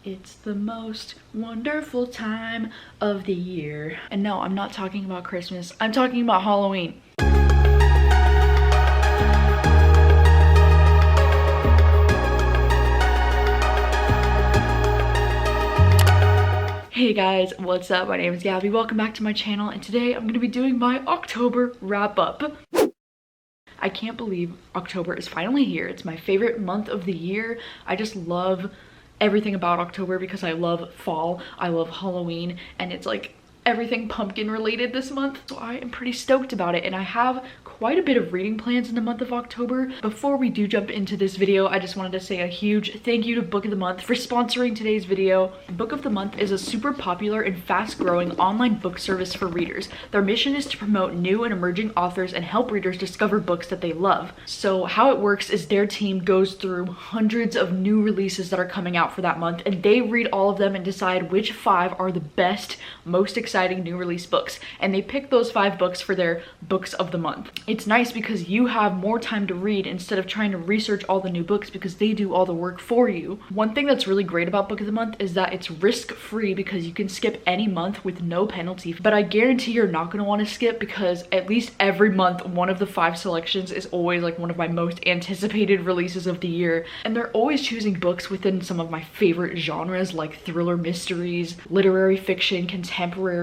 It's the most wonderful time of the year. And no, I'm not talking about Christmas. I'm talking about Halloween. Hey guys, what's up? My name is Gabby. Welcome back to my channel, and today I'm going to be doing my October wrap up. I can't believe October is finally here. It's my favorite month of the year. I just love everything about October because I love fall, I love Halloween, and it's like everything pumpkin related this month, so I am pretty stoked about it. And I have quite a bit of reading plans in the month of October. Before we do jump into this video, I just wanted to say a huge thank you to Book of the Month for sponsoring today's video. Book of the Month is a super popular and fast-growing online book service for readers. Their mission is to promote new and emerging authors and help readers discover books that they love. So how it works is their team goes through hundreds of new releases that are coming out for that month, and they read all of them and decide which 5 are the best, most exciting new release books, and they pick those 5 books for their books of the month. It's nice because you have more time to read instead of trying to research all the new books because they do all the work for you. One thing that's really great about Book of the Month is that it's risk-free because you can skip any month with no penalty, but I guarantee you're not going to want to skip because at least every month one of the 5 selections is always like one of my most anticipated releases of the year, and they're always choosing books within some of my favorite genres like thriller mysteries, literary fiction, contemporary,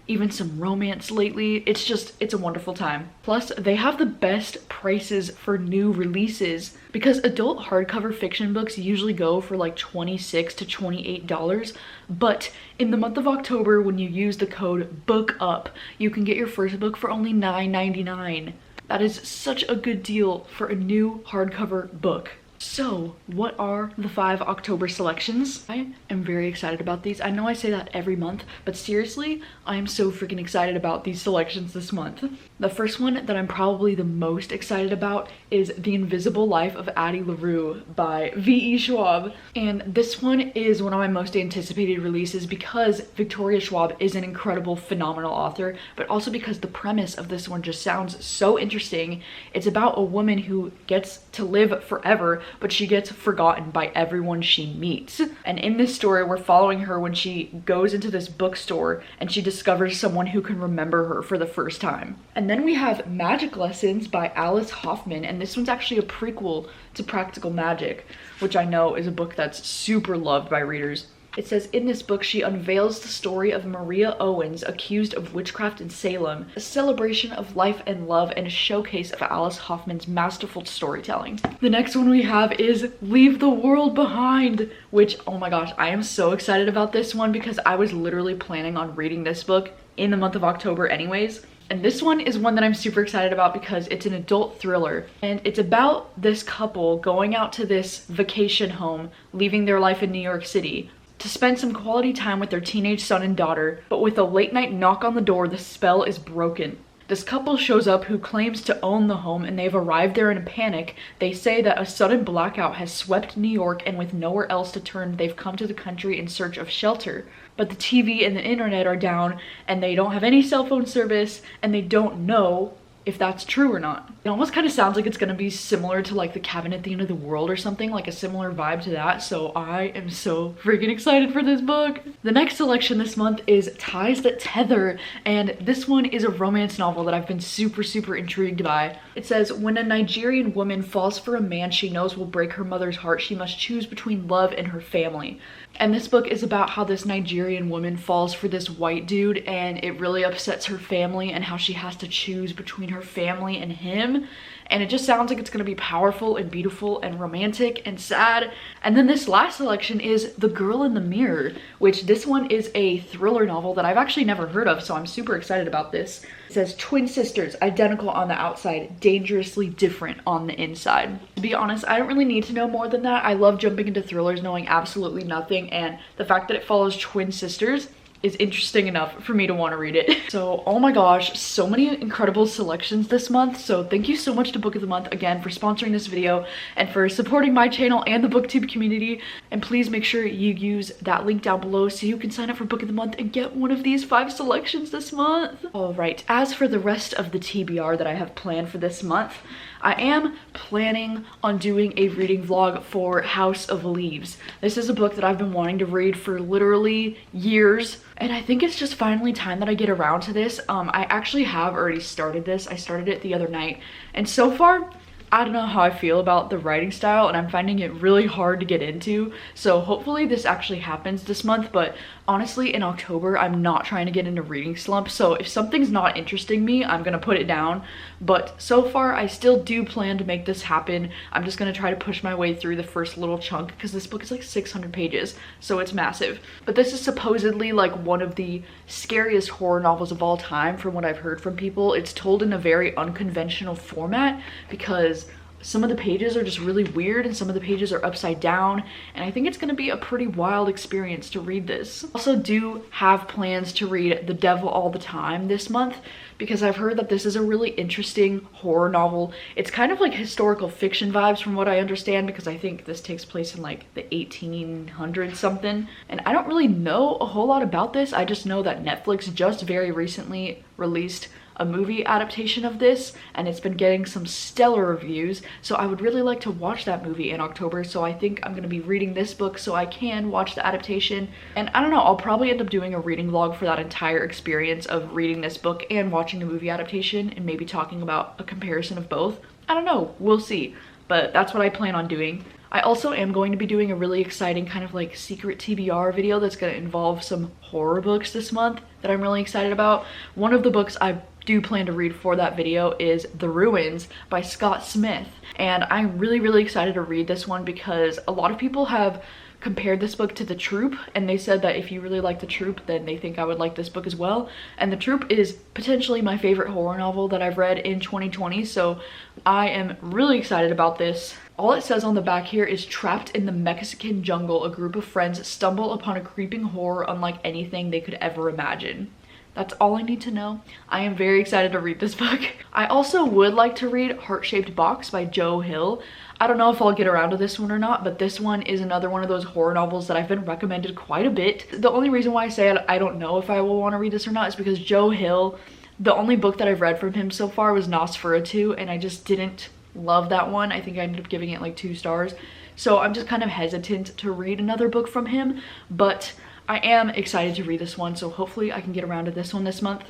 even some romance lately. It's a wonderful time. Plus, they have the best prices for new releases because adult hardcover fiction books usually go for like $26 to $28, but in the month of October, when you use the code BOOKUP, you can get your first book for only $9.99. That is such a good deal for a new hardcover book. So, what are the 5 October selections? I am very excited about these. I know I say that every month, but seriously, I am so freaking excited about these selections this month. The first one that I'm probably the most excited about is The Invisible Life of Addie LaRue by V.E. Schwab. And this one is one of my most anticipated releases because Victoria Schwab is an incredible, phenomenal author, but also because the premise of this one just sounds so interesting. It's about a woman who gets to live forever, but she gets forgotten by everyone she meets. And in this story, we're following her when she goes into this bookstore and she discovers someone who can remember her for the first time. And then we have Magic Lessons by Alice Hoffman, and this one's actually a prequel to Practical Magic, which I know is a book that's super loved by readers. It says, in this book, she unveils the story of Maria Owens, accused of witchcraft in Salem, a celebration of life and love and a showcase of Alice Hoffman's masterful storytelling. The next one we have is Leave the World Behind, which, oh my gosh, I am so excited about this one because I was literally planning on reading this book in the month of October anyways. And this one is one that I'm super excited about because it's an adult thriller, and it's about this couple going out to this vacation home, leaving their life in New York City, to spend some quality time with their teenage son and daughter, but with a late night knock on the door, the spell is broken. This couple shows up who claims to own the home, and they've arrived there in a panic. They say that a sudden blackout has swept New York, and with nowhere else to turn, they've come to the country in search of shelter. But the TV and the internet are down, and they don't have any cell phone service, and they don't know if that's true or not. It almost kind of sounds like it's gonna be similar to like The Cabin at the End of the World or something, like a similar vibe to that, so I am so freaking excited for this book. The next selection this month is Ties That Tether, and this one is a romance novel that I've been super intrigued by. It says, when a Nigerian woman falls for a man she knows will break her mother's heart, she must choose between love and her family. And this book is about how this Nigerian woman falls for this white dude, and it really upsets her family and how she has to choose between her family and him. And it just sounds like it's going to be powerful and beautiful and romantic and sad. And then this last selection is The Girl in the Mirror, which this one is a thriller novel that I've actually never heard of, so I'm super excited about this. It says, twin sisters, identical on the outside, dangerously different on the inside. To be honest, I don't really need to know more than that. I love jumping into thrillers knowing absolutely nothing, and the fact that it follows twin sisters is interesting enough for me to want to read it. So, oh my gosh, so many incredible selections this month. So thank you so much to Book of the Month again for sponsoring this video and for supporting my channel and the booktube community. And please make sure you use that link down below so you can sign up for book of the month and get one of these 5 selections this month. All right, as for the rest of the TBR that I have planned for this month, I am planning on doing a reading vlog for House of Leaves. This is a book that I've been wanting to read for literally years, and I think it's just finally time that I get around to this. I actually have already started this. I started it the other night, and so far, I don't know how I feel about the writing style, and I'm finding it really hard to get into. So hopefully this actually happens this month, but honestly in October I'm not trying to get into reading slump. So if something's not interesting me, I'm gonna put it down. But so far I still do plan to make this happen. I'm just gonna try to push my way through the first little chunk because this book is like 600 pages, so it's massive. But this is supposedly like one of the scariest horror novels of all time from what I've heard from people. It's told in a very unconventional format because some of the pages are just really weird and some of the pages are upside down, and I think it's going to be a pretty wild experience to read this. I also do have plans to read The Devil All the Time this month because I've heard that this is a really interesting horror novel. It's kind of like historical fiction vibes from what I understand, because I think this takes place in like the 1800s something, and I don't really know a whole lot about this. I just know that Netflix just very recently released a movie adaptation of this, and it's been getting some stellar reviews, so I would really like to watch that movie in October. So I think I'm going to be reading this book so I can watch the adaptation, and I don't know, I'll probably end up doing a reading vlog for that entire experience of reading this book and watching the movie adaptation, and maybe talking about a comparison of both. I don't know, we'll see, but that's what I plan on doing. I also am going to be doing a really exciting kind of like secret TBR video that's going to involve some horror books this month that I'm really excited about. One of the books I do plan to read for that video is The Ruins by Scott Smith, and I'm really excited to read this one because a lot of people have compared this book to The Troop, and they said that if you really like The Troop, then they think I would like this book as well. And The Troop is potentially my favorite horror novel that I've read in 2020, so I am really excited about this. All it says on the back here is, trapped in the Mexican jungle, a group of friends stumble upon a creeping horror unlike anything they could ever imagine. That's all I need to know. I am very excited to read this book. I also would like to read Heart-Shaped Box by Joe Hill. I don't know if I'll get around to this one or not, but this one is another one of those horror novels that I've been recommended quite a bit. The only reason why I say I don't know if I will want to read this or not is because Joe Hill, the only book that I've read from him so far was Nosferatu, and I just didn't love that one. I think I ended up giving it like 2 stars. So I'm just kind of hesitant to read another book from him, but I am excited to read this one, so hopefully I can get around to this one this month.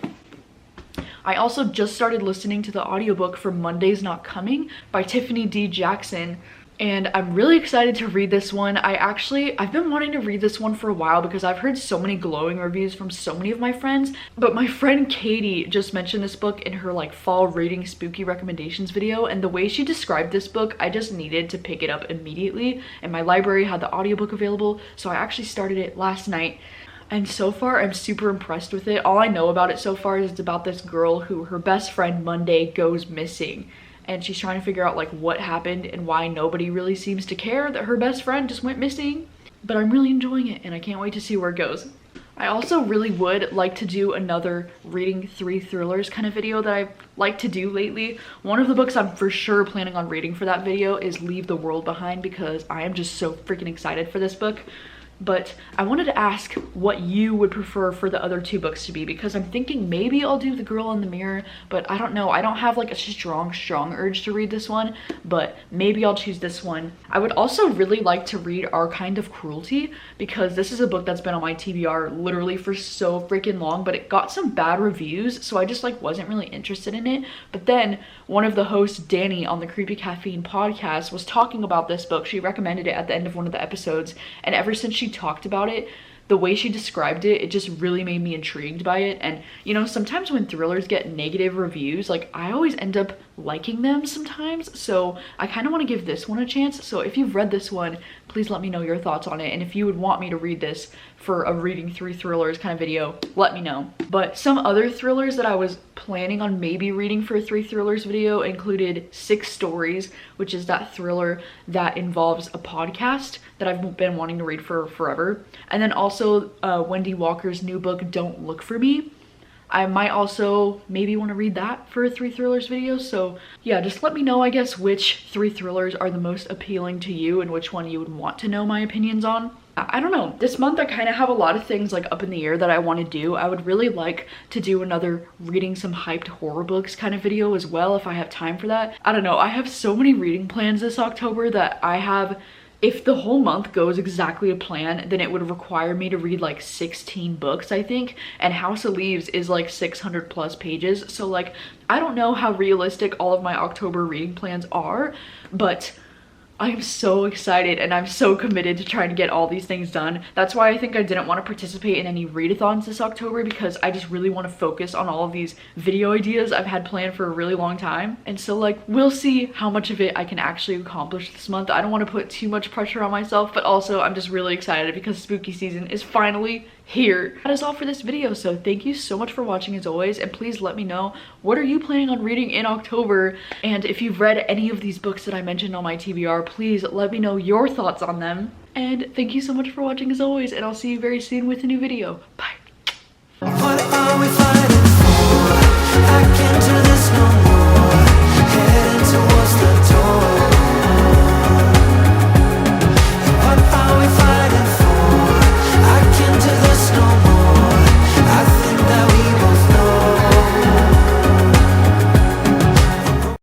I also just started listening to the audiobook for Monday's Not Coming by Tiffany D. Jackson, and I'm really excited to read this one. I've been wanting to read this one for a while because I've heard so many glowing reviews from so many of my friends, but my friend Katie just mentioned this book in her like fall reading spooky recommendations video, and the way she described this book, I just needed to pick it up immediately, and my library had the audiobook available, so I actually started it last night. And so far, I'm super impressed with it. All I know about it so far is it's about this girl who her best friend Monday goes missing. And she's trying to figure out like what happened and why nobody really seems to care that her best friend just went missing. But I'm really enjoying it, and I can't wait to see where it goes. I also really would like to do another reading 3 thrillers kind of video that I've liked to do lately. One of the books I'm for sure planning on reading for that video is Leave the World Behind, because I am just so freaking excited for this book. But I wanted to ask what you would prefer for the other 2 books to be, because I'm thinking maybe I'll do The Girl in the Mirror, but I don't know. I don't have like a strong urge to read this one, but maybe I'll choose this one. I would also really like to read Our Kind of Cruelty, because this is a book that's been on my TBR literally for so freaking long, but it got some bad reviews, so I just like wasn't really interested in it. But then one of the hosts, Danny, on the Creepy Caffeine podcast was talking about this book. She recommended it at the end of one of the episodes, and ever since she talked about it, the way she described it, it just really made me intrigued by it. And you know, sometimes when thrillers get negative reviews, like I always end up liking them sometimes, so I kind of want to give this one a chance. So if you've read this one, please let me know your thoughts on it, and if you would want me to read this for a reading 3 thrillers kind of video, let me know. But some other thrillers that I was planning on maybe reading for a 3 thrillers video included 6 Stories, which is that thriller that involves a podcast that I've been wanting to read for forever, and then also Wendy Walker's new book Don't Look for Me. I might also maybe want to read that for a 3 thrillers video. So yeah, just let me know, I guess, which 3 thrillers are the most appealing to you and which one you would want to know my opinions on. I don't know, this month I kind of have a lot of things like up in the air that I want to do. I would really like to do another reading some hyped horror books kind of video as well if I have time for that. I don't know, I have so many reading plans this October that I have. If the whole month goes exactly to plan, then it would require me to read like 16 books, I think. And House of Leaves is like 600 plus pages. So like, I don't know how realistic all of my October reading plans are, but I'm so excited and I'm so committed to trying to get all these things done. That's why I think I didn't want to participate in any readathons this October, because I just really want to focus on all of these video ideas I've had planned for a really long time. And so like, we'll see how much of it I can actually accomplish this month. I don't want to put too much pressure on myself, but also I'm just really excited because spooky season is finally here. That is all for this video, so thank you so much for watching as always, and please let me know, what are you planning on reading in October? And if you've read any of these books that I mentioned on my TBR, please let me know your thoughts on them. And thank you so much for watching as always, and I'll see you very soon with a new video. Bye.